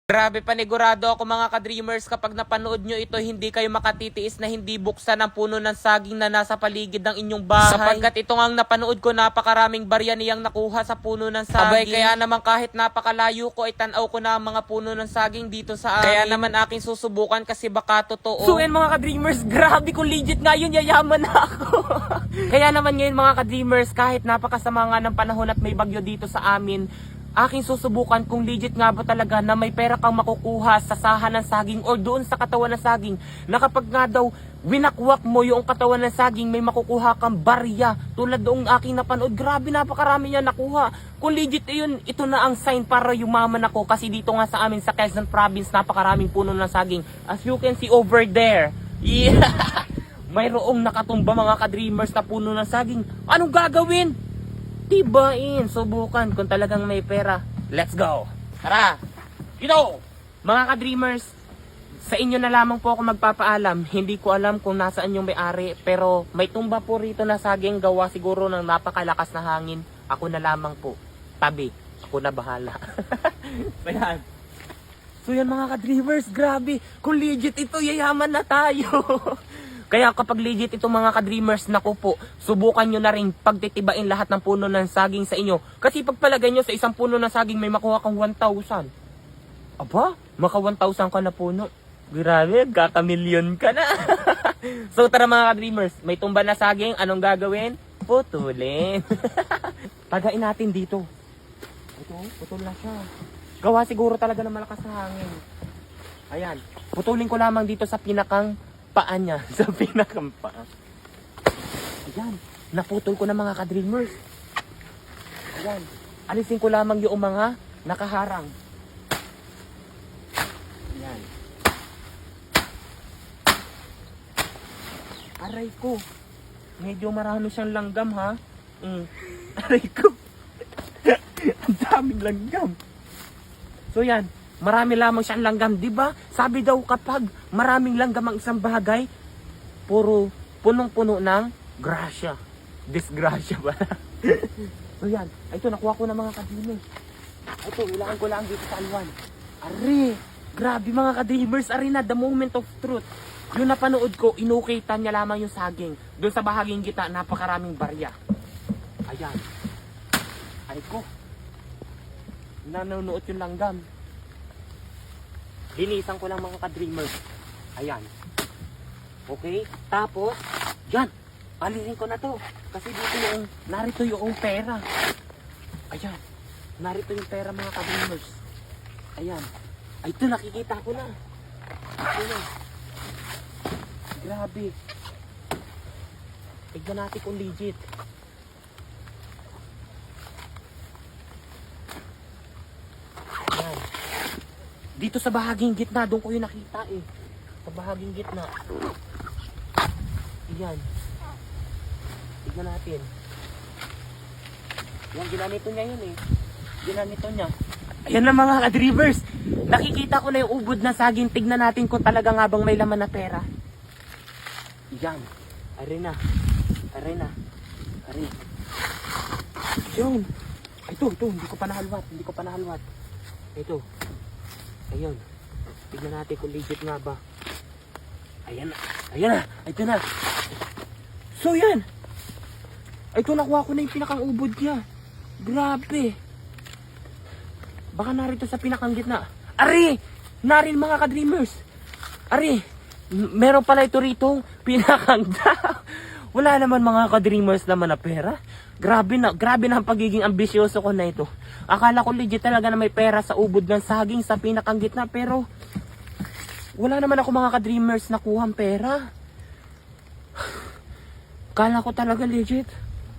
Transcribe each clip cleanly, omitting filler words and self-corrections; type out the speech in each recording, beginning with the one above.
Grabe, panigurado ako mga ka-dreamers, kapag napanood nyo ito, hindi kayo makatitiis na hindi buksan ang puno ng saging na nasa paligid ng inyong bahay. Sapagkat ito ngang napanood ko, napakaraming barya niyang nakuha sa puno ng saging. Abay, kaya naman kahit napakalayo ko, ay tanaw ko na ang mga puno ng saging dito sa amin. Kaya naman aking susubukan kasi baka totoo. So yan mga ka-dreamers, grabe kung legit nga yun, yayaman na ako. Kaya naman ngayon mga ka-dreamers, kahit napakasama nga ng panahon at may bagyo dito sa amin, aking susubukan kung legit nga ba talaga na may pera kang makukuha sa sahan ng saging or doon sa katawan ng saging, na kapag nga daw winakwak mo yung katawan ng saging, may makukuha kang barya tulad doong aking napanood. Grabe, napakarami niya nakuha. Kung legit yun, ito na ang sign para yumaman ako, kasi dito nga sa amin sa Quezon Province, napakaraming puno ng saging. As you can see over there, yeah, mayroong nakatumba mga ka-dreamers na puno ng saging. Anong gagawin? Tibain, subukan kung talagang may pera. Let's go! Tara! Ito! Mga ka-dreamers, sa inyo na lamang po ako magpapaalam. Hindi ko alam kung nasaan yung may-ari, pero may tumba po rito na saging, gawa siguro ng napakalakas na hangin. Ako na lamang po. Tabi. Ako na bahala. Ayan. So yan mga ka-dreamers, grabe. Kung legit ito, yayaman na tayo. Kaya kapag legit itong mga ka-dreamers, naku po, subukan nyo na rin pagtitibain lahat ng puno ng saging sa inyo. Kasi pagpalagay nyo sa isang puno ng saging, may makuha kang 1,000. Aba, maka 1,000 ka na puno. Grabe, kaka-million ka na. So tara mga ka-dreamers, may tumba na saging, anong gagawin? Putulin. Tagain natin dito. Ito, putol na siya. Gawa siguro talaga ng malakas na hangin. Ayan, putulin ko lamang dito sa pinakang paa niya, sa pinakang paa. Ayan, naputol ko na mga ka-dreamers. Ayan, alisin ko lamang yung mga nakaharang. Ayan. Aray ko, medyo marami siyang langgam ha. Aray ko. Ang daming langgam. So yan, marami lamang siyang langgam, di ba? Sabi daw kapag maraming langgam ang isang bagay, puro punong-puno ng grasya. Disgrasya ba? So yan, ito nakuha ko na mga ka-dreamers. Ito, ilangan ko lang dito sa alwan. Ari, grabe mga ka-dreamers, ari na, the moment of truth. Yung napanood ko, inukitan niya lamang yung saging. Doon sa bahaging gitna, napakaraming barya. Ayan. Ay ko. Nanonood yung langgam. Linisan ko lang mga ka-dreamers. Ayan. Okay? Tapos, yan. Alisin ko na to. Kasi dito yung, narito yung pera. Ayan. Narito yung pera mga ka-dreamers. Ayan. Ay, ito nakikita ko na. Ayan. Grabe. Tignan natin kung legit. Ayan. Dito sa bahaging gitna, doon ko yung nakita eh. Sa bahaging gitna. Ayan. Tignan natin. Yan, ginamito niya yun eh. Ginamito niya. Ayan na mga ka-dreamers. Nakikita ko na yung ubod na saging. Tignan natin kung talaga nga bang may laman na pera. Yan. Ari na. Ari na. Ari. Yun. Ito. Hindi ko pa nahalwat. Ito. Ayun. Tignan natin kung legit nga ba. Ayan na. Ito na. So yan. Ito, nakuha ko na yung pinakang ubod niya. Grabe. Baka narito sa pinakang gitna. Ari! Narin mga ka-dreamers. Ari! Meron pala ito rito pinakang wala naman mga ka-dreamers naman na pera. Grabe na ang pagiging ambisyoso ko na ito. Akala ko legit talaga na may pera sa ubod ng saging sa pinakang gitna, pero wala naman ako mga ka-dreamers nakuhang pera. Akala ko talaga legit.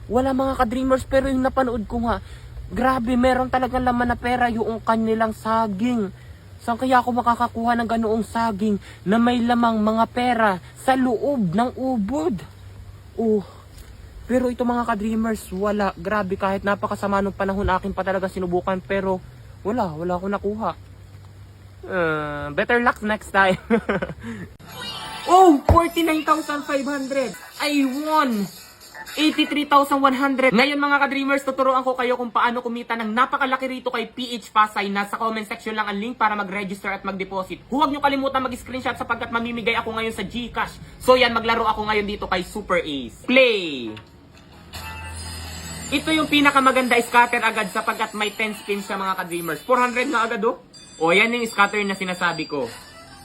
Wala mga ka-dreamers, pero yung napanood ko nga, grabe, meron talagang laman na pera yung kanilang saging. Saan kaya ako makakakuha ng ganoong saging na may lamang mga pera sa loob ng ubod? Oh, pero ito mga ka-dreamers, wala. Grabe, kahit napakasama nung panahon, akin pa talaga sinubukan, pero wala akong nakuha. Better luck next time. Oh, 49,500. I won 83,100. Ngayon mga ka-dreamers, tuturuan ko kayo kung paano kumita ng napakalaki rito kay PH Pasay. Nasa comment section lang ang link para mag-register at mag-deposit. Huwag nyo kalimutan mag-screenshot sapagkat mamimigay ako ngayon sa GCash. So yan, maglaro ako ngayon dito kay Super Ace. Play! Ito yung pinakamaganda scatter agad sapagkat may 10 spins siya mga ka-dreamers. 400 na agad oh. O yan yung scatter na sinasabi ko.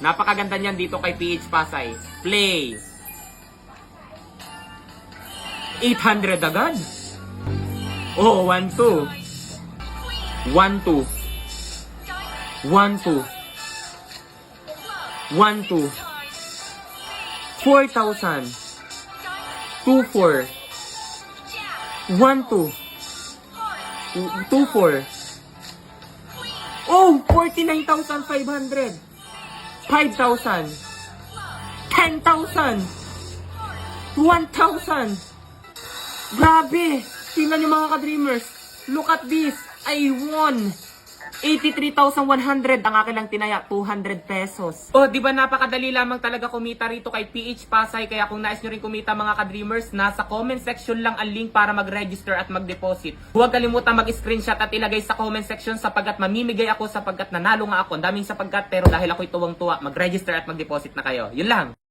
Napakaganda niyan dito kay PH Pasay. Play! 800 agad. Oh, 1, 2. 1, 2. 1, 2. 1, 2. 4,000. 2, 4. 1, 2. 2, 4. Oh, 49,500. 5,000. 10,000. 1,000. Grabe! Tingnan nyo mga ka-dreamers. Look at this. I won 83,100. Ang akin lang tinaya, 200 pesos. Oh, di ba napakadali lamang talaga kumita rito kay PH Pasay. Kaya kung nais nyo rin kumita mga ka-dreamers, nasa comment section lang ang link para mag-register at mag-deposit. Huwag kalimutan mag-screenshot at ilagay sa comment section sapagkat mamimigay ako sapagkat nanalo nga ako. Ang daming sapagkat pero dahil ako'y tuwang-tuwa, mag-register at mag-deposit na kayo. Yun lang.